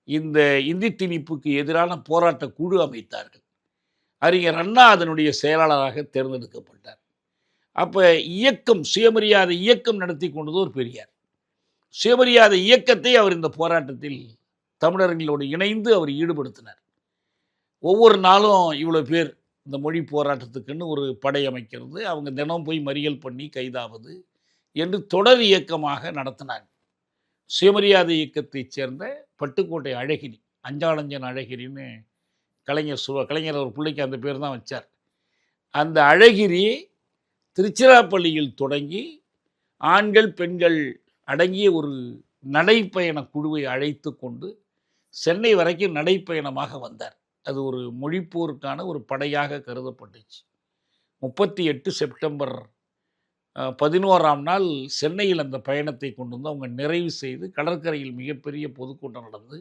இந்த இந்தி திணிப்புக்கு எதிரான போராட்ட குழு அமைத்தார்கள். அறிஞர் அண்ணா அதனுடைய செயலாளராக தேர்ந்தெடுக்கப்பட்டார். அப்ப இயக்கம், சுயமரியாதை இயக்கம் நடத்தி கொண்டது ஒரு பெரியார். சுயமரியாதை இயக்கத்தை அவர் இந்த போராட்டத்தில் தமிழர்களோடு இணைந்து அவர் ஈடுபடுத்தினார். ஒவ்வொரு நாளும் இவ்வளோ பேர் இந்த மொழி போராட்டத்துக்குன்னு ஒரு படை அமைக்கிறது, அவங்க தினம் போய் மறியல் பண்ணி கைதாவது என்று தொடர் இயக்கமாக நடத்தினாங்க. சுயமரியாதை இயக்கத்தைச் சேர்ந்த பட்டுக்கோட்டை அழகிரி, அஞ்சாளஞ்சன் அழகிரின்னு கலைஞர் ஒரு பிள்ளைக்கு அந்த பேர் தான் வச்சார். அந்த அழகிரி திருச்சிராப்பள்ளியில் தொடங்கி ஆண்கள் பெண்கள் அடங்கிய ஒரு நடைப்பயண குழுவை அழைத்து கொண்டு சென்னை வரைக்கும் நடைப்பயணமாக வந்தார். அது ஒரு மொழிப்போருக்கான ஒரு படையாக கருதப்பட்டுச்சு. 38 செப்டம்பர் 11ஆம் நாள் சென்னையில் அந்த பயணத்தை கொண்டு வந்து அவங்க நிறைவு செய்து கடற்கரையில் மிகப்பெரிய பொதுக்கூட்டம் நடந்து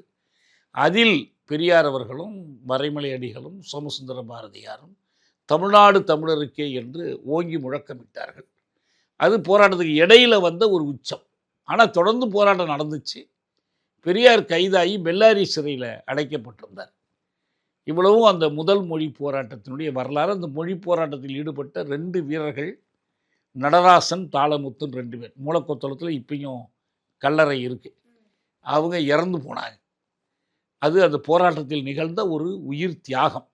அதில் பெரியார் அவர்களும் மறைமலை அடிகளும் சோமசுந்தர பாரதியாரும் தமிழ்நாடு தமிழருக்கே என்று ஓங்கி முழக்கமிட்டார்கள். அது போராட்டத்துக்கு இடையில வந்த ஒரு உச்சம். ஆனால் தொடர்ந்து போராட்டம் நடந்துச்சு. பெரியார் கைதாகி பெல்லாரி சிறையில் அடைக்கப்பட்டிருந்தார். இவ்வளவும் அந்த முதல் மொழி போராட்டத்தினுடைய வரலாறு. அந்த மொழி போராட்டத்தில் ஈடுபட்ட 2 வீரர்கள், நடராசன், தாளமுத்துன்னு 2 பேர். மூலக்கொத்தளத்தில் இப்பயும் கல்லறை இருக்குது. அவங்க இறந்து போனாங்க. அது அந்த போராட்டத்தில் நிகழ்ந்த ஒரு உயிர் தியாகம்.